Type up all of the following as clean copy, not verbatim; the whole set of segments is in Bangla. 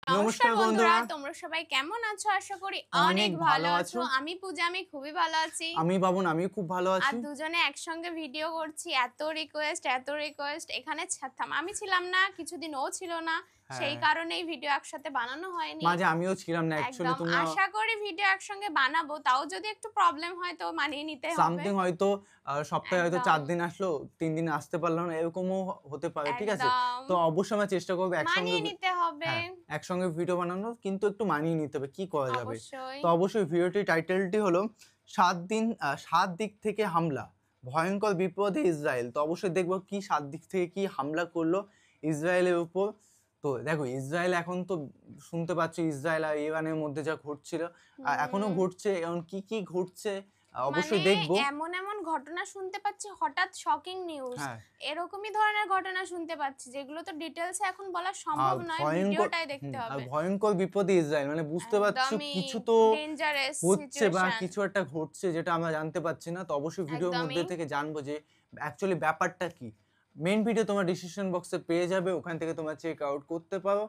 নমস্কার বন্ধুরা, তোমরা সবাই কেমন আছো? আশা করি অনেক অনেক ভালো ভালো আছো। আছো। আমি পূজা, আমি খুবই ভালো আছি। আমি বাবন, আমিও খুব ভালো আর আছি। দুজনে একসঙ্গে ভিডিও করছি। এত রিকোয়েস্ট এখানে আমি ছিলাম না, কিছুদিন ও ছিল না। সেই হ্যাঁ, কারণেই ভিডিও একসাথে বানানো হয়নি। মাঝে আমিও ছিলাম না অ্যাকচুয়ালি একদম তোমরা আশা করি ভিডিও একসঙ্গে বানাবো। তাও যদি একটু প্রবলেম হয় তো মানিয়ে নিতে হবে। সামথিং হয়তো সপ্তাহে হয়তো একদম, ৪ দিন আসলো, ৩ দিন আসতে পারলাম না এরকমও হতে পারে। ঠিক আছে? একদম তো অবশ্যই আমরা চেষ্টা করব একসঙ্গে মানিয়ে নিতে হবে। হ্যাঁ, একসঙ্গে ভিডিও বানানোর কিন্তু একটু মানিয়ে নিতে হবে। কি করা যাবে? অবশ্যই। তো অবশ্যই ভিডিওটির টাইটেলটি হলো ৭ দিক থেকে হামলা। ভয়ঙ্কর বিপদে ইসরায়েল। তো অবশ্যই দেখব কি ৭ দিক থেকে কি হামলা করলো ইসরায়েলের উপর। তো দেখো ইসরায়েল এখন তো শুনতে পাচ্ছ ইসরায়েল আর ইরানের মধ্যে যা ঘটছিল এখনো হুম। ঘটছে। এখন কি কি ঘটছে মানে অবশ্যই দেখব। এমন ঘটনা শুনতে পাচ্ছি, হঠাৎ শকিং নিউজ। হ্যাঁ, এরকমই ধরনের ঘটনা শুনতে পাচ্ছি যেগুলো তো ডিটেইলস এ এখন বলা আর সম্ভব নয়, ভিডিওটাই দেখতে আর হবে। ভয়ঙ্কর বিপদে ইসরায়েল মানে বুঝতে পারছো একদমই কিছু তো ডেঞ্জারাস হচ্ছে বা সিচুয়েশন। কিছু একটা ঘটছে যেটা আমরা জানতে পারছি না। তো অবশ্যই ভিডিওর মধ্যে একদমই। থেকে জানবো যে অ্যাকচুয়ালি ব্যাপারটা কি। মেইন ভিডিও তোমার ডিসক্রিপশন বক্সে পেয়ে যাবে, ওখান থেকে তোমরা চেক আউট করতে পারো।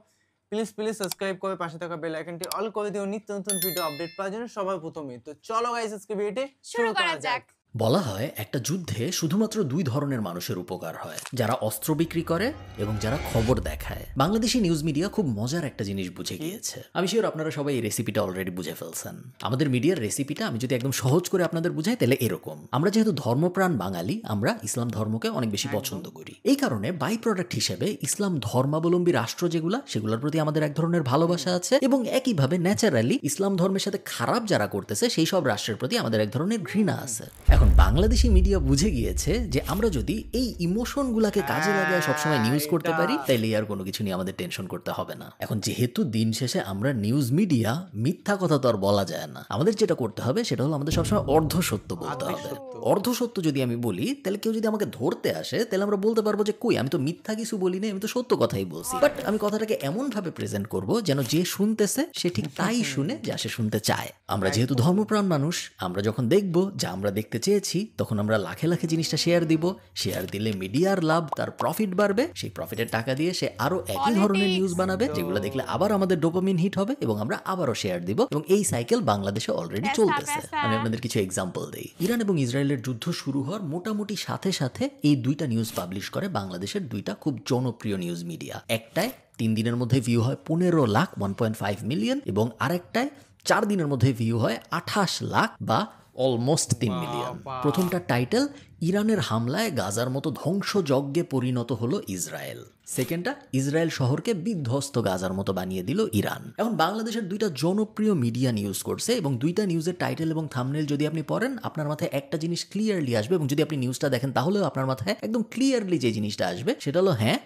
প্লিজ সাবস্ক্রাইব করে পাশে থাকা বেল আইকনটি অল করে দিও নিত্য নতুন ভিডিও আপডেট পাওয়ার জন্য সবার প্রথমেই। তো চলো গাইস আজকে ভিডিওটি শুরু করা যাক। বলা হয় একটা যুদ্ধে শুধুমাত্র দুই ধরনের মানুষের উপকার হয়, যারা অস্ত্র বিক্রি করে এবং যারা খবর দেখায়। বাংলাদেশি নিউজ মিডিয়া খুব মজার একটা জিনিস বুঝে গিয়েছে। আমি শিওর আপনারা সবাই এই রেসিপিটা অলরেডি বুঝে ফেলছেন। আমাদের মিডিয়ার রেসিপিটা আমি যদি একদম সহজ করে আপনাদের বুঝাই তাহলে এরকম: আমরা যেহেতু ধর্মপ্রাণ বাঙালি, আমরা ইসলাম ধর্মকে অনেক বেশি পছন্দ করি। এই কারণে বাই প্রোডাক্ট হিসেবে ইসলাম ধর্মাবলম্বী রাষ্ট্র সেগুলোর প্রতি আমাদের এক ধরনের ভালোবাসা আছে, এবং একইভাবে ন্যাচারালি ইসলাম ধর্মের সাথে খারাপ যারা করতেছে সেই সব রাষ্ট্রের প্রতি আমাদের এক ধরনের ঘৃণা আছে। এখন বাংলাদেশি মিডিয়া বুঝে গিয়েছে যে আমরা যদি এই ইমোশনগুলোকে কাজে লাগায় সবসময় নিউজ করতে পারি তাইলে আর কোনো কিছু নিয়ে আমাদের টেনশন করতে হবে না। এখন যেহেতু দিন শেষে আমরা নিউজ মিডিয়া, মিথ্যা কথা তো আর বলা যায় না। আমাদের যেটা করতে হবে সেটা হলো আমাদের সবসময় অর্ধ সত্য বলতে হবে। অর্ধ সত্য যদি আমি বলি তাহলে কেউ যদি আমাকে ধরতে আসে তাহলে আমরা বলতে পারবো যে কই, আমি তো মিথ্যা কিছু বলি না, আমি তো সত্য কথাই বলছি। বাট আমি কথাটাকে এমন ভাবে প্রেজেন্ট করব যেন যে শুনতেছে সে ঠিক তাই শুনে যা সে শুনতে চায়। আমরা যেহেতু ধর্মপ্রাণ মানুষ, আমরা যখন দেখব যা আমরা দেখতে চেয়েছি তখন আমরা লাখে লাখে জিনিসটা শেয়ার দিব। শেয়ার দিলে মিডিয়ার লাভ, তার প্রফিট বাড়বে। সেই প্রফিটের টাকা দিয়ে সে আরো একই ধরনের নিউজ বানাবে যেগুলো দেখলে আবার আমাদের ডোপামিন হিট হবে এবং আমরা আবারও শেয়ার দিব। এবং এই সাইকেল বাংলাদেশে অলরেডি চলতেছে। আমি আপনাদের কিছু এক্সাম্পল দেই। ইরান এবং ইসরায়েলের যুদ্ধ শুরু হওয়ার মোটামুটি সাথে সাথে এই দুইটা নিউজ পাবলিশ করে বাংলাদেশের দুইটা খুব জনপ্রিয় নিউজ মিডিয়া। একটায় 3 দিনের মধ্যে ভিউ হয় 15 লাখ 1.5 মিলিয়ন, এবং আরেকটায় 4 দিনের মধ্যে ভিউ হয় 28 লাখ বা অলমোস্ট 3 মিলিয়ন। প্রথমটার টাইটেল ইরানের হামলায় গাজার মতো ধ্বংসযজ্ঞে পরিণত হলো ইসরায়েল। সেকেন্ডটা ইসরায়েল শহরকে বিধ্বস্ত গাজার মতো বানিয়ে দিল ইরান। এখন বাংলাদেশের দুইটা জনপ্রিয় মিডিয়া নিউজ করছে, এবং দুইটা নিউজের টাইটেল এবং থাম্বনেল যদি আপনি পড়েন আপনার মাথায় একটা জিনিস ক্লিয়ারলি আসবে, এবং যদি আপনি নিউজটা দেখেন তাহলেও আপনার মাথায় একদম ক্লিয়ারলি যে জিনিসটা আসবে সেটা হলো হ্যাঁ,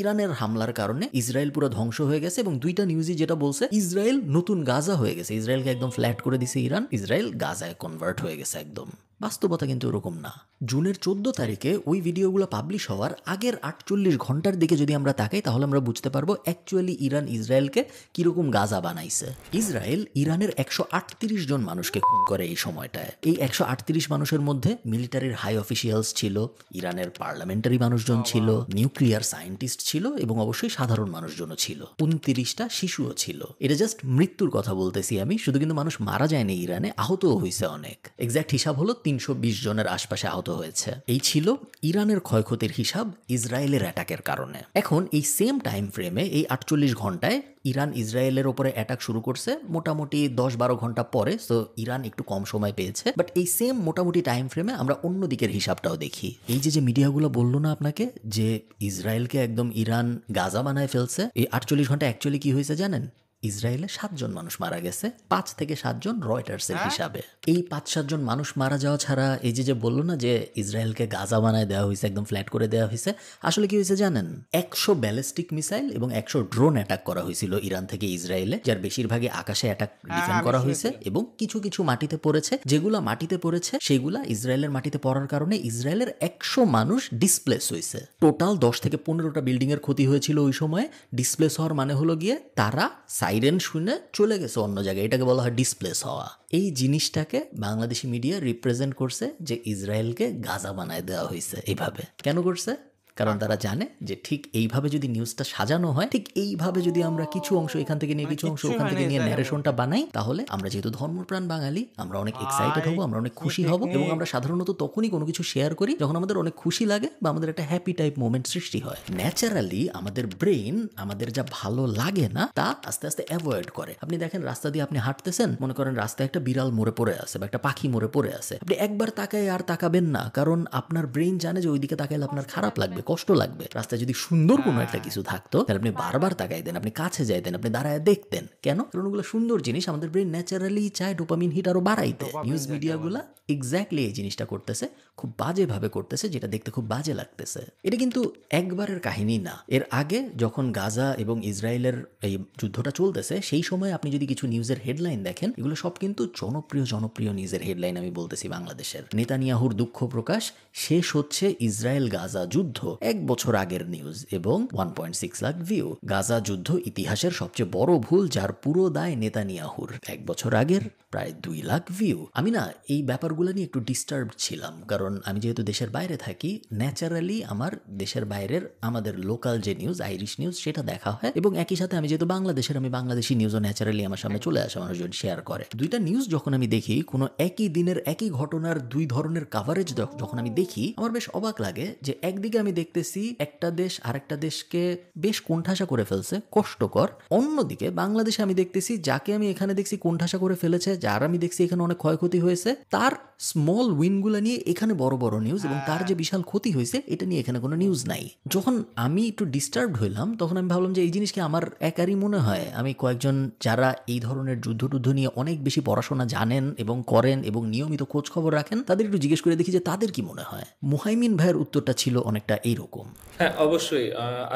ইরানের হামলার কারণে ইসরায়েল পুরো ধ্বংস হয়ে গেছে। এবং দুইটা নিউজই যেটা বলছে ইসরায়েল নতুন গাজা হয়ে গেছে, ইসরায়েলকে একদম ফ্ল্যাট করে দিছে ইরান, ইসরায়েল গাজায় কনভার্ট হয়ে গেছে একদম। বাস্তবতা কিন্তু এরকম না। জুনের 14 তারিখে ওই ভিডিওগুলো পাবলিশ হওয়ার আগের 48 ঘন্টার দিকে যদি আমরা তাকাই তাহলে আমরা বুঝতে পারবো অ্যাকচুয়ালি ইরান ইসরায়েলকে কিরকম গাজা বানাইছে। ইসরায়েল ইরানের 138 জন মানুষকে খুন করে এই সময়টায়। এই 138 মানুষের মধ্যে মিলিটারির হাই অফিসিয়ালস ছিল, ইরানের পার্লামেন্টারি মানুষজন ছিল, নিউক্লিয়ার সায়েন্টিস্ট ছিল, এবং অবশ্যই সাধারণ মানুষজনও ছিল। 29টা শিশুও ছিল। এটা জাস্ট মৃত্যুর কথা বলতেছি আমি, শুধু কিন্তু মানুষ মারা যায়নি ইরানে, আহতও হয়েছে অনেক। এক্সাক্ট হিসাব হলো 320 জনের আশপাশে আহত হয়েছে। এই ছিল ইরানের ক্ষয়ক্ষতির হিসাব ইসরায়েলের অ্যাটাকের কারণে। এখন এই সেম টাইম ফ্রেমে এই 48 ঘন্টায় ইরান ইসরায়েলের ওপরে অ্যাটাক শুরু করছে মোটামুটি 10-12 ঘন্টা পরে। সো ইরান একটু কম সময় পেয়েছে। বাট এই সেম মোটামুটি টাইম ফ্রেমে আমরা অন্য দিকের হিসাবটাও দেখি। এই যে মিডিয়াগুলো বললো না আপনাকে যে ইসরায়েলকে একদম ইরান গাজা বানায় ফেলছে, এই 48 ঘন্টা অ্যাকচুয়ালি কি হয়েছে জানেন? ইসরায়েলে 7 জন মানুষ মারা গেছে, 5 থেকে 7 জন রয়টার্সের হিসাবে। এই 5-7 জন মানুষ মারা যাওয়া ছাড়া এই যে বললো না যে ইসরায়েলকে গাজা বানায় দেওয়া হয়েছে, একদম ফ্ল্যাট করে দেওয়া হয়েছে, আসলে কি হয়েছে জানেন? 100 ব্যালিস্টিক মিসাইল এবং 100 ড্রোন অ্যাটাক করা হয়েছিল ইরান থেকে ইসরায়েলে, যার বেশিরভাগই আকাশে অ্যাটাক ডিফেন্ড করা হয়েছে, এবং কিছু কিছু মাটিতে পড়েছে। যেগুলা মাটিতে পড়েছে সেগুলা ইসরায়েলের মাটিতে পড়ার কারণে ইসরায়েলের 100 মানুষ ডিসপ্লেস হয়েছে। টোটাল 10 থেকে 15টা বিল্ডিং এর ক্ষতি হয়েছিল ওই সময়। ডিসপ্লেস হওয়ার মানে হলো গিয়ে তারা সাইরেন শুনে চলে গেছে অন্য জায়গায়, এটাকে বলা হয় ডিসপ্লেস হওয়া। এই জিনিসটাকে বাংলাদেশি মিডিয়া রিপ্রেজেন্ট করছে যে ইসরায়েলকে গাজা বানায় দেওয়া হয়েছে। এইভাবে কেন করছে? কারণ তারা জানে যে ঠিক এইভাবে যদি নিউজটা সাজানো হয়, ঠিক এইভাবে যদি আমরা কিছু অংশ এখান থেকে নিয়ে মানে কিছু অংশ কিচ্ছুই ওখান হয় না থেকে নিয়ে ইসরায়েলের ন্যারেশনটা বানাই, তাহলে আমরা যেহেতু ধর্মপ্রাণ বাঙালি, আমরা অনেক এক্সাইটেড ভাই হব, আমরা অনেক কি খুশি হব, এবং টেকনিক! আমরা সাধারণত তখনই কোনো কিছু শেয়ার করি যখন আমাদের অনেক খুশি লাগে বা আমাদের একটা হ্যাপি টাইপ মোমেন্ট সৃষ্টি হয়। ন্যাচারালি আমাদের ব্রেন আমাদের যা ভালো লাগে না তা আস্তে আস্তে অ্যাভয়েড করে। আপনি দেখেন রাস্তা দিয়ে আপনি হাঁটতেছেন, মনে করেন রাস্তায় একটা বিড়াল মরে পড়ে আছে বা একটা পাখি মরে পড়ে আছে, আপনি একবার তাকায় আর তাকাবেন না, কারণ আপনার ব্রেন জানে যে ওইদিকে তাকাইলে আপনার খারাপ লাগবে, কষ্ট লাগবে। রাস্তায় যদি সুন্দর কোনো একটা কিছু থাকতো তাহলে আপনি বারবার তাকাইতেন, আপনি কাছে যাইতেন, আপনি দাঁড়ায় দেখতেন। কেন? কারণ ওগুলো সুন্দর জিনিস, আমাদের ব্রেন ন্যাচারালি চায় ডোপামিন হিট আরো বাড়াইতে। ডোপামিন নিউজ যাকে মিডিয়াগুলা এক্স্যাক্টলি এই জিনিসটা করতেছে, খুব বাজেভাবে করতেছে, যেটা দেখতে খুব বাজে লাগতেছে। এটা কিন্তু একবারের কাহিনী না। এর আগে যখন গাজা এবং ইসরায়েলের এই যুদ্ধটা চলতেছে, সেই সময় আপনি যদি কিছু নিউজের হেডলাইন দেখেন, এগুলো সব কিন্তু জনপ্রিয় নিউজের হেডলাইন। আমি বলতেছি বাংলাদেশের নেতানিয়াহুর দুঃখ প্রকাশ, শেষ হচ্ছে ইসরায়েল গাজা যুদ্ধ, 1 বছর আগের নিউজ এবং 1.6 লাখ ভিউ। গাজা যুদ্ধ ইতিহাসের সবচেয়ে বড় ভুল, যার পুরো দায় নেতানিয়াহুর, 1 বছর আগের প্রায় 2 লাখ ভিউ। আমি না এই ব্যাপারগুলো নিয়ে একটু ডিস্টার্ব ছিলাম, কারণ আমি যেহেতু দেশের বাইরে থাকি, ন্যাচারালি আমার দেশের বাইরের আমাদের লোকাল যে নিউজ, আইরিশ নিউজ, সেটা দেখা হয়, এবং একই সাথে আমি যেহেতু বাংলাদেশের, আমি বাংলাদেশি নিউজও ন্যাচারালি আমার সামনে চলে আসে, মানুষজন শেয়ার করে। দুইটা নিউজ যখন আমি দেখি, কোনো একই দিনের একই ঘটনার 2 ধরনের কাভারেজ যখন আমি দেখি, আমার বেশ অবাক লাগে যে একদিকে আমি দেখতেছি একটা দেশ আরেকটা দেশকে বেশ কোণঠাসা করে ফেলছে, কষ্টকর। অন্যদিকে বাংলাদেশে আমি দেখতেছি যাকে আমি এখানে দেখছি কোণঠাসা করে ফেলেছে, যার আমি দেখছি এখানে অনেক ক্ষয়ক্ষতি হয়েছে, তার স্মল উইনগুলো নিয়ে এখানে বড় বড় নিউজ, এবং তার যে বিশাল ক্ষতি হয়েছে এটা নিয়ে এখানে কোনো নিউজ নাই। যখন আমি একটু ডিস্টার্বড হইলাম, তখন আমি ভাবলাম যে এই জিনিসকে আমার একারই মনে হয়। আমি কয়েকজন যারা এই ধরনের যুদ্ধ নিয়ে অনেক বেশি পড়াশোনা জানেন এবং করেন এবং নিয়মিত খোঁজ খবর রাখেন, তাদের একটু জিজ্ঞেস করে দেখি যে তাদের কি মনে হয়। মুহাইমিন ভাইয়ের উত্তরটা ছিল অনেকটা এইরকম। হ্যাঁ, অবশ্যই।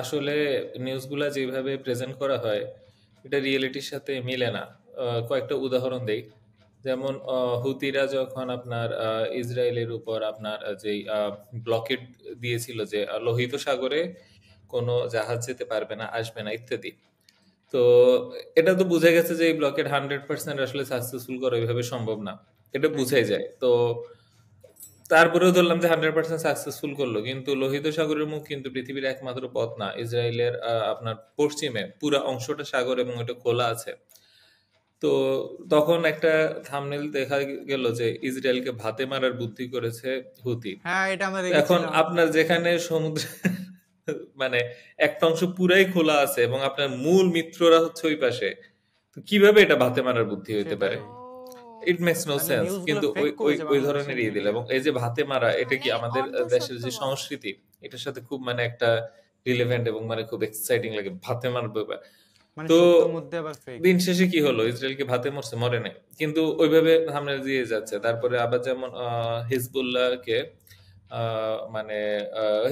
আসলে নিউজগুলা যেভাবে প্রেজেন্ট করা হয়, এটা রিয়েলিটির সাথে মিলে না। কয়েকটা উদাহরণ দেই। যেমন হুতিরা যখন আপনার ইসরায়েলের উপর আপনার যেই ব্লকেড দিয়েছিল যে লোহিত সাগরে কোনো জাহাজ যেতে পারবে না, আসবে না ইত্যাদি। তো এটা তো বুঝা গেছে যে এই ব্লকেড 100% আসলে সাকসেসফুল করা ওইভাবে সম্ভব না। এটা বুঝাই যায়। তো তারপরেও ধরলাম যে 100% সাকসেসফুল করলো, কিন্তু লোহিত সাগরের মুখ কিন্তু পৃথিবীর একমাত্র পথ না। ইসরায়েলের আপনার পশ্চিমে পুরা অংশটা সাগর এবং ওটা খোলা আছে। তো তখন একটা থাম্বনেল দেখা গেল যে ইসরায়েলকে ভাতে মারার বুদ্ধি করেছে হুতি। হ্যাঁ, এটা আমরা এখন দেখেছিলাম। আপনার যেখানে সমুদ্র মানে একটা অংশ পুরাই খোলা আছে এবং আপনার মূল মিত্ররা হচ্ছে ওই পাশে, তো কিভাবে এটা ভাতে মারার বুদ্ধি হইতে পারে? সেটাই। ইট মেক্স নো মানে সেন্স। নিউজগুলো কিন্তু ফেক ওই ওই করেছে ওই বাংলাদেশের ধরনের ইয়ে দিল, মিডিয়া। এবং এই যে ভাতে মারা, এটা কি মানে আমাদের দেশের অর্ধসত্য যে বলে। সংস্কৃতি, এটার সাথে খুব মানে একটা রিলেভেন্ট এবং মানে খুব এক্সাইটিং লাগে ভাতে মারবে ব্যাপার। মানে তো সত্যর মধ্যে আবার ফেক। দিন শেষে কি হলো, ইসরায়েলকে ভাতে মরছে, মরে নাই, কিন্তু ওইভাবে সামনে দিয়ে যাচ্ছে। তারপরে আবার যেমন হিজবুল্লাহকে মানে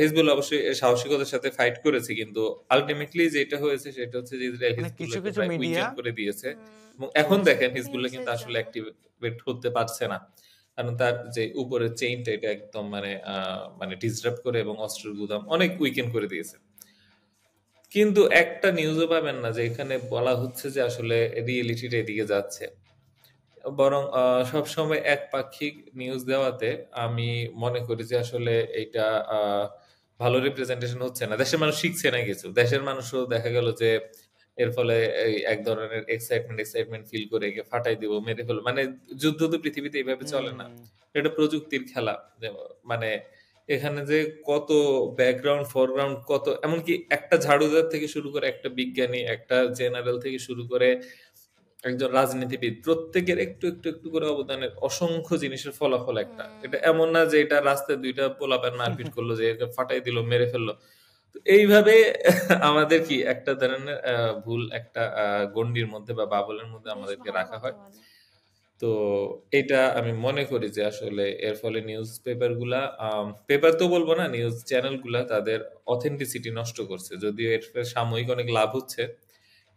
হিজবুল্লাহ অবশ্যই সাহসিকতার সাথে ফাইট করেছে, কিন্তু আলটিমেটলি যেটা হয়েছে সেটা হচ্ছে যে ইসরায়েল মানে কিছু হিজবুল্লাহকে কিছু প্রায় মিডিয়া উইকেন্ড করে দিয়েছে। হুম, এবং এখন বলছে দেখেন হিজবুল্লাহ কিন্তু ভিউজের আসলে জন্য। অ্যাক্টিভেট হতে পারছে না, কারণ তার যে উপরের চেইনটা এটা একদম মানে মানে ডিসরাপ্ট করে এবং অস্ত্রের গুদাম অনেক উইকেন্ড করে দিয়েছে। কিন্তু একটা নিউজও পাবেন না যে এখানে বলা হচ্ছে যে আসলে রিয়েলিটিটা এদিকে যাচ্ছে। বরং সবসময় একপাক্ষিক নিউজ দেওয়াতে আমি মনে করি যে আসলে এইটা ভালো রিপ্রেজেন্টেশন হচ্ছে না। দেশের মানুষ শিখছে না কিছু। দেশের মানুষও দেখা গেল যে এর ফলে এই এক ধরনের এক্সাইটমেন্ট ফিল করে একে ফাটাই দিব, মেরে ফেলবো। মানে যুদ্ধ তো পৃথিবীতে এভাবে চলে না। হুম। এটা প্রযুক্তির খেলা। মানে এখানে যে কত ব্যাকগ্রাউন্ড, ফরগ্রাউন্ড, কত এমনকি একটা ঝাড়ুদার থেকে শুরু করে একটা বিজ্ঞানী, একটা জেনারেল থেকে শুরু করে একজন রাজনীতিবিদ, প্রত্যেকের একটু করে অবদানের অসংখ্য জিনিসের ফলাফল একটা। এটা এমন না যে এটা রাস্তায় ২ টা পোলাপান মারপিট করলো যে একে ফাটাই দিল, মেরে ফেললো। তো এইভাবে আমাদের কি একটা ধরনের ভুল একটা গণ্ডির মধ্যে বা বাবলের মধ্যে বেশ আমাদেরকে ভালো রাখা কথা হয়। বলে। তো এটা আমি মনে করি যে আসলে এর ফলে নিউজ পেপার গুলা, পেপার তো বলবো না, নিউজ চ্যানেল গুলা তাদের অথেন্টিসিটি নষ্ট করছে। যদিও এর ফলে সাময়িক অনেক লাভ হচ্ছে,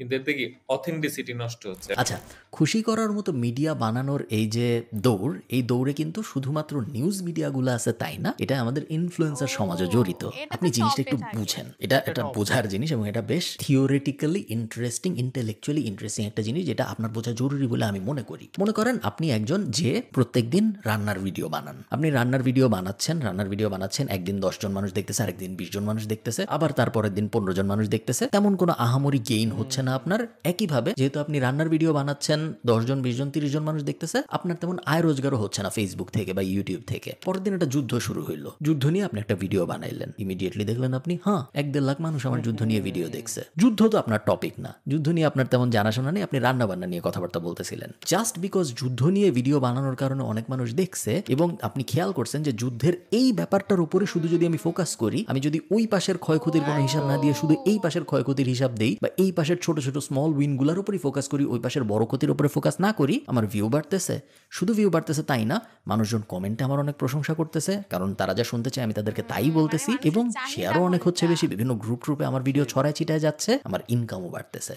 কিন্তু এতে কি অথেন্টিসিটি নষ্ট হচ্ছে। আচ্ছা, খুশি করার মতো মিডিয়া বানানোর এই যে দৌড়, এই দৌড়ে কিন্তু শুধুমাত্র নিউজ মিডিয়াগুলো আছে তাই না, এটা আমাদের ইনফ্লুয়েন্সার সমাজও জড়িত। এটা আপনি তো জিনিসটা টপে একটু থাকে। বুঝেন, এটা একটা বোঝার জিনিস এবং এটা বেশ থিওরিটিক্যালি ইন্টারেস্টিং, ইন্টেলেকচুয়ালি ইন্টারেস্টিং একটা জিনিস, যেটা আপনার বোঝা জরুরি বলে আমি মনে করি। মনে করেন আপনি একজন যে প্রত্যেকদিন রান্নার ভিডিও বানান, আপনি রান্নার ভিডিও বানাচ্ছেন, একদিন 10 জন মানুষ দেখতেছে, আরেকদিন 20 জন মানুষ দেখতেছে, আবার তারপরের দিন 15 জন মানুষ দেখতেছে, তেমন কোনো আহামরি গেইন হচ্ছে না আপনার। একইভাবে যেহেতু আপনি রান্নার ভিডিও বানাচ্ছেন, 10 জন 20 জন 30 জন মানুষ দেখতেছে, আপনার তেমন আয় রোজগারও হচ্ছে না ফেসবুক থেকে বা ইউটিউব থেকে। পরের দিন একটা যুদ্ধ শুরু হইলো, যুদ্ধ নিয়ে আপনি একটা ভিডিও বানাইলেন, ইমিডিয়েটলি দেখলেন আপনি 1-1.5 লাখ মানুষ আমার যুদ্ধ নিয়ে ভিডিও দেখছে। যুদ্ধ তো আপনার টপিক না, যুদ্ধ নিয়ে আপনার তেমন জানাশোনা নেই, আপনি রান্না বান্না নিয়ে কথাবার্তা বলতেছিলেন। জাস্ট বিকজ যুদ্ধ নিয়ে ভিডিও বানানোর কারণে অনেক মানুষ দেখছে এবং আপনি খেয়াল করছেন যে যুদ্ধের এই ব্যাপারটার উপরে শুধু যদি আমি ফোকাস করি, আমি যদি ওই পাশের ক্ষয়ক্ষতির কোনো হিসাব না দিয়ে শুধু এই পাশের ক্ষয়ক্ষতির হিসাব দেই বা এই পাশের ছোট ছোট স্মল উইনগুলোর উপরই ফোকাস করি, ওই পাশের বড় ক্ষতির উপরে ফোকাস না করি, আমার ভিউ বাড়তেছে। শুধু ভিউ বাড়তেছে তাই না, মানুষজন কমেন্টে আমার অনেক প্রশংসা করতেছে, কারণ তারা যা শুনতে চায় আমি তাদেরকে তাই বলতেছি, এবং শেয়ারও অনেক হচ্ছে বেশি, বিভিন্ন গ্রুপে আমার ভিডিও ছড়ায় ছিটায় যাচ্ছে, আমার ইনকামও বাড়তেছে।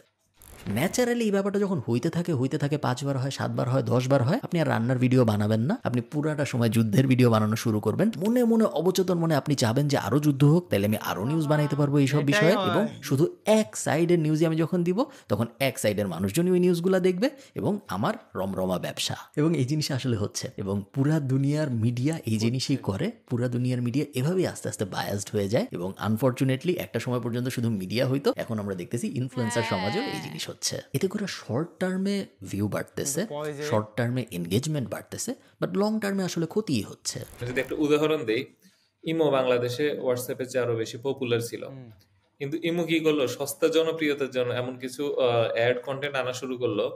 ন্যাচারালি এই ব্যাপারটা যখন হইতে থাকে 5 বার হয়, 7 বার হয়, 10 বার হয়, আপনি আর রান্নার ভিডিও বানাবেন না, আপনি পুরাটা সময় যুদ্ধের ভিডিও বানানো শুরু করবেন। মনে মনে অবচেতন মনে আপনি চাবেন যে আরো যুদ্ধ হোক, তাহলে আমি আরো নিউজ বানাইতে পারবো এইসব এটাই বিষয়ে, হয়। এবং শুধু এক সাইডের নিউজই আমি যখন দিব তখন এক সাইডের মানুষজনই ওই নিউজগুলো দেখবে এবং আমার রমরমা ব্যবসা। এবং এই জিনিস আসলে হচ্ছে, এবং পুরা দুনিয়ার মিডিয়া এই জিনিসই করে। পুরা দুনিয়ার মিডিয়া এভাবেই আস্তে আস্তে বায়াসড হয়ে যায়, এবং আনফরচুনেটলি একটা সময় পর্যন্ত শুধু মিডিয়া হইতো, এখন আমরা দেখতেছি ইনফ্লুয়েন্সার সমাজেও এই জিনিস হচ্ছে। এতে করে শর্ট টার্মে ভিউ বাড়তেছে, পরে যে- শর্ট টার্মে এনগেজমেন্ট বাড়তেছে, বাট লং টার্মে আসলে ক্ষতিই হচ্ছে। যদি একটা উদাহরণ দেই, ইমো বাংলাদেশে হোয়াটসঅ্যাপের চেয়ে আরো বেশি পপুলার ছিল, কিন্তু ইমো কি করলো, সস্তা জনপ্রিয়তার জন্য এমন কিছু অ্যাড কন্টেন্ট আনা শুরু করলো,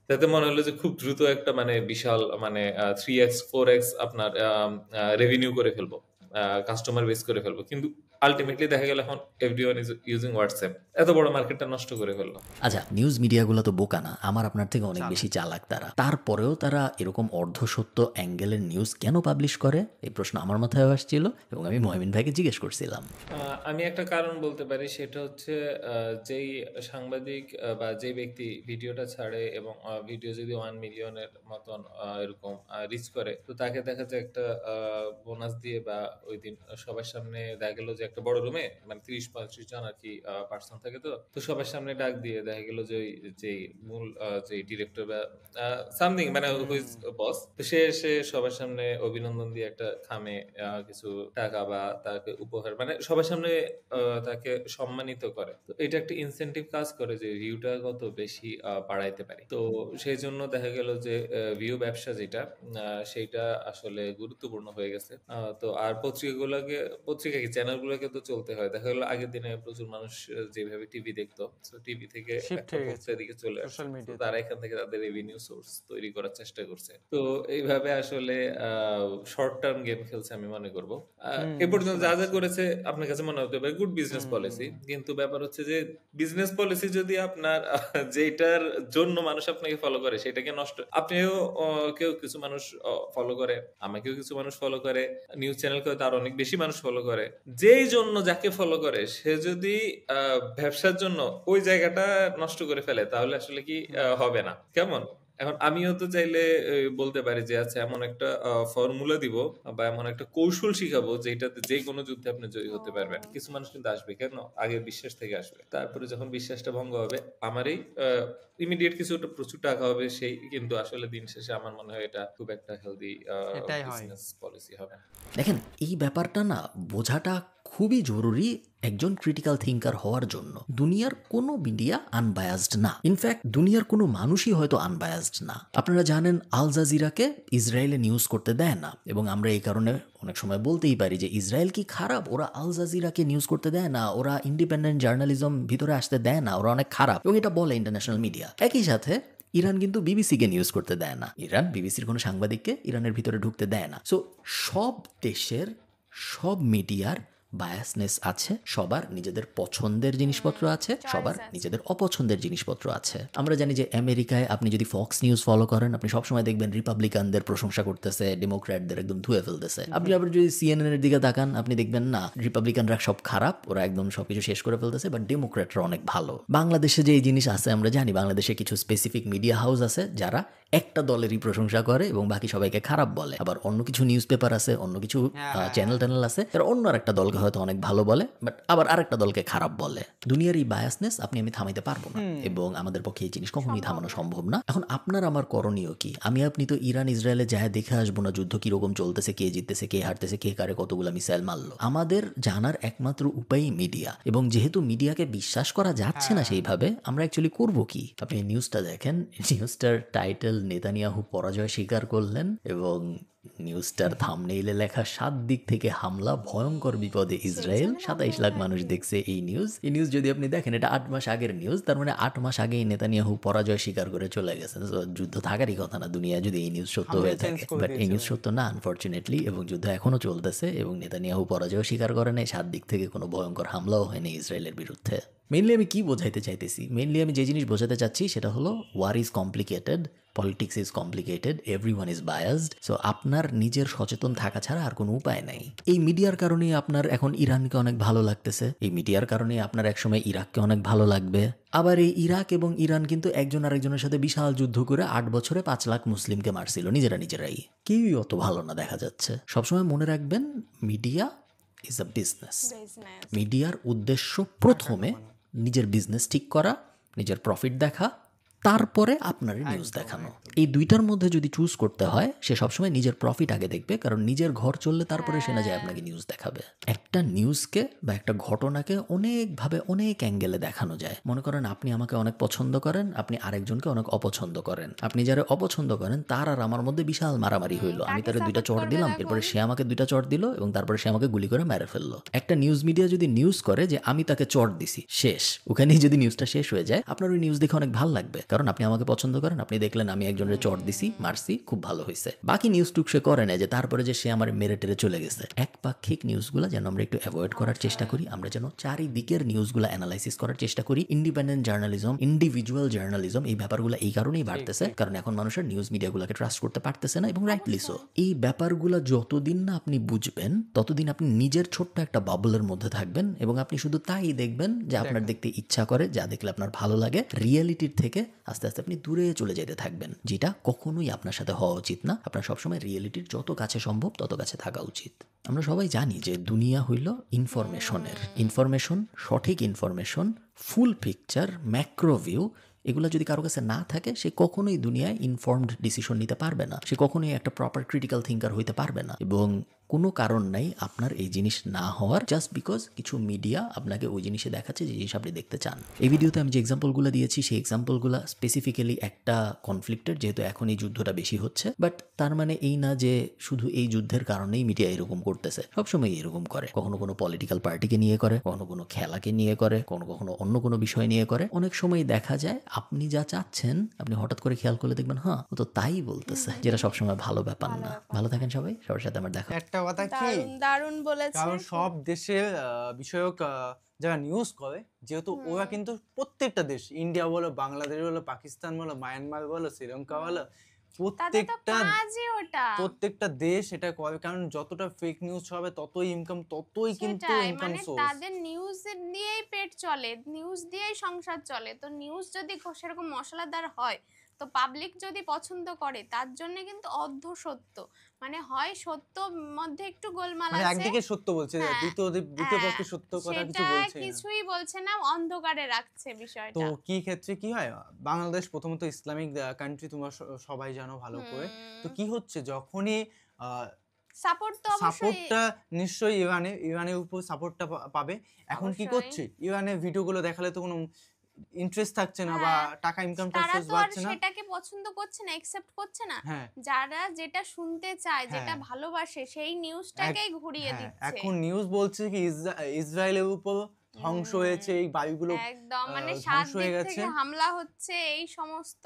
তাতে মনে হলো যে খুব দ্রুত একটা মানে বিশাল মানে 3x 4x আপনার রেভিনিউ করে ফেলবো, কাস্টমার বেস করে ফেলবো, কিন্তু আলটিমেটলি দেখা গেল এখন এভরিওয়ান ইজ ইউজিং হোয়াটসঅ্যাপ, এত বড় মার্কেটটা নষ্ট করে ফেললো। আচ্ছা, নিউজ মিডিয়াগুলো তো বোকা না, আমার আপনার থেকে অনেক বেশি চালাক তারা। তারপরেও তারা এরকম অর্ধসত্য অ্যাঙ্গেলের নিউজ কেন পাবলিশ করে, এই প্রশ্ন আমার মাথায় আসছিল এবং আমি মহিমিন ভাইকে জিজ্ঞেস করছিলাম। আমি একটা কারণ বলতে পারি, সেটা হচ্ছে যেই সাংবাদিক বা যে ব্যক্তি ভিডিওটা ছাড়ে এবং ভিডিও যদি 1 মিলিয়নের মতন এরকম রিচ করে, তো তাকে দেখা যায় একটা বোনাস দিয়ে বা ওই দিন সবার সামনে দেখা গেল যে একটা বড় রুমে মানে 30-35 জন আর কি পার্সন থাকে, তো সবার সামনে ডাক দিয়ে দেখা গেল যে যে মূল যে ডিরেক্টর বা সামথিং মানে হুইজ বস, তো সে সবার সামনে অভিনন্দন দিয়ে একটা খামে কিছু টাকা বা তাকে উপহার মানে সবার সামনে তাকে সম্মানিত করে। তো এটা একটা ইনসেনটিভ কাজ করে যে ভিউটা কত বেশি বাড়াইতে পারি। তো সেই জন্য দেখা গেল যে ভিউ ব্যবসা যেটা সেইটা আসলে গুরুত্বপূর্ণ হয়ে গেছে। তো আর পত্রিকা কি চ্যানেলগুলোকে তো চলতে হয়। দেখা গেল আগের দিনে প্রচুর মানুষ যেভাবে টিভি দেখতো, তো টিভি থেকে Shift একটা হয়ে গেছে বক্সের দিকে চলে আসে, সোশ্যাল মিডিয়া। তারা এখান থেকে তাদের রেভিনিউ সোর্স তৈরি করার চেষ্টা করছে। তো এইভাবে আসলে শর্ট টার্ম গেম খেলছে আমি মনে করব। এ পর্যন্ত যা যা করেছে আপনার কাছে মনে হতে পারে গুড বিজনেস পলিসি, কিন্তু ব্যাপার হচ্ছে যে বিজনেস পলিসি যদি আপনার যেটার জন্য মানুষ আপনাকে ফলো করে সেটাকে নষ্ট, আপনিও কেউ কিছু মানুষ ফলো করে, আমাকেও কিছু মানুষ ফলো করে, নিউজ চ্যানেলকে তার অনেক বেশি মানুষ ফলো করে, যেই জন্য যাকে ফলো করে সে যদি ব্যবসার জন্য ওই জায়গাটা নষ্ট করে ফেলে তাহলে আসলে কি হবে না কেমন? এখন আমিও তো চাইলে বলতে পারি যে আচ্ছা এমন একটা ফর্মুলা দিব বা এমন একটা কৌশল শিখাবো যেটাতে যে কোনো যুদ্ধে আপনি জয়ী হতে পারবেন। কিছু মানুষ কিন্তু আসবে, কেন? আগে বিশ্বাস থেকে আসবে, তারপরে যখন বিশ্বাসটা ভঙ্গ হবে আমারই ইমিডিয়েট কিছু প্রচুর টাকা হবে, সেই কিন্তু আসলে দিন শেষে আমার মনে হয় এটা খুব একটা হেলদি এটাই হয়। বিজনেস পলিসি হবে না। দেখেন, এই ব্যাপারটা না বোঝাটা খুবই জরুরি একজন ক্রিটিক্যাল থিঙ্কার হওয়ার জন্য। দুনিয়ার কোনো মিডিয়া আনবায়াসড না, ইনফ্যাক্ট দুনিয়ার কোনো মানুষই হয়তো আনবায়াসড না। আপনারা জানেন আল জাজিরাকে ইসরায়েলে নিউজ করতে দেয় না, এবং আমরা এই কারণে অনেক সময় বলতেই পারি যে ইসরায়েল কি খারাপ, ওরা আল জাজিরাকে নিউজ করতে দেয় না, ওরা ইন্ডিপেন্ডেন্ট জার্নালিজম ভিতরে আসতে দেয় না, ওরা অনেক খারাপ, এবং এটা বলে ইন্টারন্যাশনাল মিডিয়া। একই সাথে ইরান কিন্তু বিবিসিকে নিউজ করতে দেয় না, ইরান বিবিসির কোনো সাংবাদিককে ইরানের ভিতরে ঢুকতে দেয় না। সো সব দেশের সব মিডিয়ার বায়াসনেস আছে, সবার নিজেদের পছন্দের জিনিসপত্র আছে, সবার choice আছে। নিজেদের অপছন্দের জিনিসপত্র আছে। আমরা জানি যে আমেরিকায় আপনি যদি ফক্স নিউজ ফলো করেন, আপনি সবসময় দেখবেন রিপাবলিকানদের প্রশংসা করতেছে, ডেমোক্র্যাটদের একদম ধুয়ে ফেলতেছে। আপনি আবার যদি সিএনএন এর দিকে তাকান, আপনি দেখবেন না, রিপাবলিকানরা সব খারাপ, ওরা একদম সবকিছু শেষ করে ফেলতেছে, বাট ডেমোক্র্যাটরা অনেক ভালো। বাংলাদেশে যে এই জিনিস আছে আমরা জানি, বাংলাদেশে কিছু স্পেসিফিক মিডিয়া হাউস আছে যারা একটা দলেরই প্রশংসা করে এবং বাকি সবাইকে খারাপ বলে। আবার অন্য কিছু নিউজ পেপার আছে, অন্য কিছু চ্যানেল ট্যানেল আছে যারা অন্য আরেকটা দলকে হয়তো অনেক ভালো বলে, বাট আবার আরেকটা দলকে খারাপ বলে। দুনিয়ার এই বায়াসনেস আমি থামাইতে পারবো না, এবং আমাদের পক্ষে এই জিনিস কখনোই থামানো সম্ভব না। এখন আপনার আমার করণীয় কি? আপনি তো ইরান ইসরায়েলে যায় দেখে আসবো না যুদ্ধ কিরকম চলতেছে, কে জিততেছে, কে হারতেছে, কে কারে কতগুলা মিসাইল মারলো। আমাদের জানার একমাত্র উপায়ই মিডিয়া, এবং যেহেতু মিডিয়াকে বিশ্বাস করা যাচ্ছে না সেইভাবে, আমরা অ্যাকচুয়ালি করবো কি? আপনি নিউজটা দেখেন, নিউজটার টাইটেল নেতানিয়াহু পরাজয় স্বীকার করলেন, এবং নিউজটার থাম্বনেইলে লেখা 7 দিক থেকে হামলা, ভয়ঙ্কর বিপদে ইসরায়েল। 27 লাখ মানুষ দেখছে এই নিউজ। এই নিউজ যদি আপনি দেখেন, এটা 8 মাস আগের নিউজ, তার মানে 8 মাস আগেই নেতানিয়াহু পরাজয় স্বীকার করে চলে গেছেন। So, যুদ্ধ থাকারই কথা না দুনিয়া যদি এই নিউজ সত্য হয়ে থাকে, বাট এই নিউজ সত্য না আনফরচুনেটলি, এবং যুদ্ধ এখনো চলতেছে, এবং নেতানিয়াহু পরাজয় স্বীকার করে নেই, 7 দিক থেকে কোনো ভয়ঙ্কর হামলাও হয়নি ইসরায়েলের বিরুদ্ধে। মেইনলি আমি কি বোঝাইতে চাইতেছি? মেইনলি আমি যে জিনিস বোঝাতে চাচ্ছি সেটা হলো, war is complicated, politics is complicated, everyone is biased. So আপনার নিজের সচেতন থাকা ছাড়া আর কোনো উপায় নাই। এই মিডিয়ার কারণে আপনার এখন ইরানকে অনেক ভালো লাগতেছে, এই মিডিয়ার কারণে আপনার একসময় ইরাককে অনেক ভালো লাগবে। আবার এই ইরাক এবং ইরান কিন্তু একজন আরেকজনের সাথে বিশাল যুদ্ধ করে 8 বছরে 5 লাখ মুসলিমকে মারছিল নিজেরাই। কেউই অত ভালো না দেখা যাচ্ছে। সবসময় মনে রাখবেন, মিডিয়া ইজ আ বিজনেস। মিডিয়ার উদ্দেশ্য প্রথমে নিজের বিজনেস ঠিক করা, নিজের প্রফিট দেখা, তারপরে আপনার নিউজ দেখানো। এই দুইটার মধ্যে যদি চুজ করতে হয়, সে সবসময় নিজের প্রফিট আগে দেখবে, কারণ নিজের ঘর চললে তারপরে সে না যায় আপনাকে নিউজ দেখাবে। একটা নিউজকে বা একটা ঘটনাকে অনেকভাবে অনেক অ্যাঙ্গেলে দেখানো যায়। মনে করেন আপনি আমাকে অনেক পছন্দ করেন, আপনি আরেকজনকে অনেক অপছন্দ করেন। আপনি যারা অপছন্দ করেন তার আর আমার মধ্যে বিশাল মারামারি হইলো, আমি তার 2টা চড় দিলাম, এরপরে সে আমাকে 2টা চড় দিল, এবং তারপরে সে আমাকে গুলি করে মেরে ফেললো। একটা নিউজ মিডিয়া যদি নিউজ করে যে আমি তাকে চড় দিছি, শেষ, ওখানেই যদি নিউজটা শেষ হয়ে যায়, আপনার ওই নিউজ দেখে অনেক ভালো লাগবে, কারণ আপনি আমাকে পছন্দ করেন, আপনি দেখলেন আমি একজনের চড় দিছি, মারছি, খুব ভালো হয়েছে। বাকি নিউজ টুক সে করে না যে তারপরে যে সে আমার মেরে টেরে চলে গেছে। একপাক্ষিক নিউজগুলো যেন আমরা একটু অ্যাভয়েড করার চেষ্টা করি, আমরা যেন চারিদিকের নিউজগুলো অ্যানালাইসিস করার চেষ্টা করি। ইন্ডিপেন্ডেন্ট জার্নালিজম, ইন্ডিভিজুয়াল জার্নালিজম, এই ব্যাপারগুলো এই কারণেই বাড়তেছে, কারণ এখন মানুষের নিউজ মিডিয়াগুলোকে ট্রাস্ট করতে পারতেছে না, এবং রাইটলি সো। এই ব্যাপারগুলো যতদিন না আপনি বুঝবেন, ততদিন আপনি নিজের ছোট্ট একটা বাবলের মধ্যে থাকবেন, এবং আপনি শুধু তাই দেখবেন যে আপনার দেখতে ইচ্ছা করে, যা দেখলে আপনার ভালো লাগে। রিয়েলিটির থেকে আস্তে আস্তে আপনি দূরে চলে যেতে থাকবেন, যেটা কখনোই আপনার সাথে হওয়া উচিত না। আপনার সবসময় রিয়েলিটির যত কাছে সম্ভব তত কাছে থাকা উচিত। আমরা সবাই জানি যে দুনিয়া হইল ইনফরমেশন, সঠিক ইনফরমেশন, ফুল পিকচার, ম্যাক্রোভিউ, এগুলো যদি কারো কাছে না থাকে, সে কখনোই দুনিয়ায় ইনফর্মড ডিসিশন নিতে পারবে না, সে কখনোই একটা প্রপার ক্রিটিক্যাল থিঙ্কার হইতে পারবে না। এবং কোনো কারণ নাই আপনার এই জিনিস না হওয়ার, জাস্ট বিকজ কিছু মিডিয়া আপনাকে ওই জিনিসে দেখাচ্ছে যে জিনিস আপনি দেখতে চান। এই ভিডিওতে আমি যে এক্সাম্পলগুলো দিয়েছি, সেই এক্সাম্পলগুলো স্পেসিফিক্যালি একটা কনফ্লিক্টের, যেহেতু এখন এই যুদ্ধটা বেশি হচ্ছে, বাট তার মানে এই না যে শুধু এই যুদ্ধের কারণেই মিডিয়া এরকম করতেছে। সবসময় এরকম করে, কখনো কোনো পলিটিক্যাল পার্টিকে নিয়ে করে, কখনো কোনো খেলাকে নিয়ে করে, কখনো অন্য কোনো বিষয় নিয়ে করে। অনেক সময় দেখা যায় আপনি যা চাচ্ছেন, আপনি হঠাৎ করে খেয়াল করলে দেখবেন হ্যাঁ ও তো তাই বলতেছে, যেটা সবসময় ভালো ব্যাপার না। ভালো থাকেন সবাই, সবার সাথে আমার দেখা। একটা কথা কি, দারুণ বলেছে। কারণ সব দেশের বিষয়ক যারা নিউজ করে, যেহেতু ওরা কিন্তু প্রত্যেকটা দেশ, ইন্ডিয়া বলো, বাংলাদেশ বলো, পাকিস্তান বলো, মায়ানমার বলো, শ্রীলঙ্কা বলো, প্রত্যেকটা দেশ এটা করে, কারণ যতটা ফেক নিউজ হবে ততই ইনকাম, ততই কিন্তু ইনকাম সোর্স। তাদের নিউজ দিয়েই পেট চলে, নিউজ দিয়েই সংসার চলে। তো নিউজ যদি সেরকম মশলাদার হয়, তো পাবলিক যদি পছন্দ করে, তার জন্য কিন্তু অর্ধ সত্য, মানে হয় সত্য মধ্যে একটু গোলমাল আছে, একদিকে সত্য বলছে, দ্বিতীয় পক্ষে সত্য কথা কিছু বলছে না, কিছুই বলছে না, অন্ধকারে রাখছে বিষয়টা। তো কি ক্ষেত্রে কি হয়, বাংলাদেশ প্রথমত ইসলামিক কান্ট্রি, তোমরা সবাই জানো ভালো করে। তো কি হচ্ছে, যখনই সাপোর্টটা নিশ্চয়ই ইরানের উপর সাপোর্টটা পাবে। এখন কি করছে, ইরানের ভিডিওগুলো দেখালে তো কোনো ইন্টারেস্ট থাকছে না, বা টাকা ইনকাম সোর্স বাড়ছে না, সেটাকে পছন্দ করছে না, অ্যাকসেপ্ট করছে না। যারা যেটা শুনতে চায়, যেটা ভালোবাসে, সেই নিউজটাকেই ঘুরিয়ে দিচ্ছে। এখন নিউজ বলছে কি ইসরায়েলের উপর ধ্বংস হয়েছে, এই বাড়িগুলো একদম, মানে 7 দিক থেকে হামলা হচ্ছে, এই সমস্ত,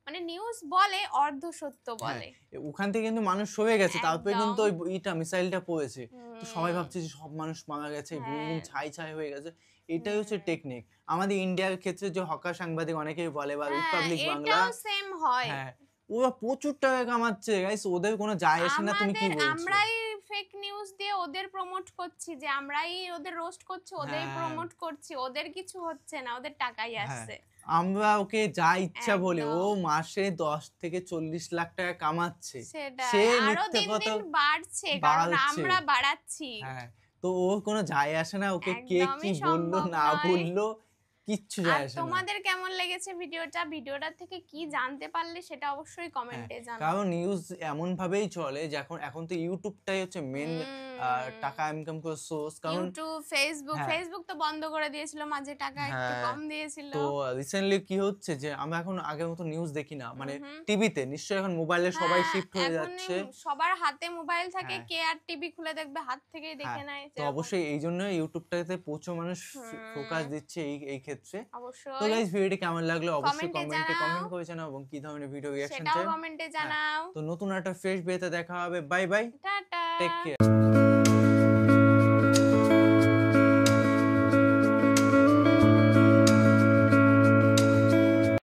মানে নিউজ বলে অর্ধ সত্য হ্যাঁ, বলে। ওখান থেকে কিন্তু মানুষ সরে গেছে, তারপরে একদম। কিন্তু ওই ইটা মিসাইলটা পড়েছে, তো সবাই হুম, ভাবছে যে সব মানুষ মারা গেছে, বিল্ডিং হ্যাঁ। ছাই ছাই হয়ে গেছে। এটাই হচ্ছে টেকনিক। আমাদের ইন্ডিয়ার ক্ষেত্রে যে হকার সাংবাদিক অনেকেই বলে, বা হ্যাঁ, রিপাবলিক বাংলা, এটাও সেম হয়। হ্যাঁ, ওরা প্রচুর টাকা কামাচ্ছে গাইস, ওদের কোনো যায় আসে না তুমি কি বলছো। আমরাই ফেক নিউজ দিয়ে ওদের প্রমোট করছি, যে আমরাই ওদের রোস্ট করছি, ওদের হ্যাঁ। প্রমোট করছি, ওদের কিছু হচ্ছে না, ওদের টাকাই হ্যাঁ, আসছে। আমরা ওকে যা ইচ্ছা বলি, ও একদম। মাসে 10 থেকে 40 লাখ টাকা কামাচ্ছে, সেটাই, সে আরো মিথ্যে দিন কথা দিন বাড়ছে, কারণ বাড়ছে। আমরা বাড়াচ্ছি। হ্যাঁ, তো ওর কোনো যায় আসে না, ওকে কে কি একদমই বললো সম্ভব না নয়। বললো কিচ্ছু আর যায় আসে না। তোমাদের কেমন লেগেছে ভিডিওটা থেকে কি জানতে পারলে সেটা অবশ্যই হ্যাঁ, কমেন্টে জানাও। কারণ নিউজ এমন ভাবেই চলে যে এখন তো ইউটিউবটাই হচ্ছে মেন টাকা ইনকাম করার সোর্স, কারণ ইউটিউব, ফেসবুক, হ্যাঁ। ফেসবুক তো বন্ধ করে দিয়েছিল মাঝে, টাকা একটু হ্যাঁ, কম দিয়েছিল। তো রিসেন্টলি কি হচ্ছে যে আমরা এখন আগের মতো নিউজ দেখি না, মানে হুম। টিভিতে নিশ্চয়ই এখন মোবাইলে সবাই হ্যাঁ, শিফট হয়ে এখন যাচ্ছে। সবার হাতে মোবাইল থাকে, হ্যাঁ। কে আর টিভি খুলে দেখবে, হাত থেকেই দেখে হ্যাঁ, নেয় তো যেরকম। অবশ্যই এই জন্য ইউটিউবটাতে প্রচুর মানুষ ফোকাস হুম। দিচ্ছে এই ক্ষেত্রে। তো অবশ্যই গাইস, ভিডিওটি কেমন লাগলো অবশ্যই কমেন্টে কমেন্টে জানাও, কমেন্ট করে জানাও, এবং কি ধরনের ভিডিও রিঅ্যাকশন সেটাও চাই। কমেন্টে হ্যাঁ, জানাও। তো নতুন একটা ফ্রেশ ভিডিওতে দেখা হবে। Bye bye, tata. Take care.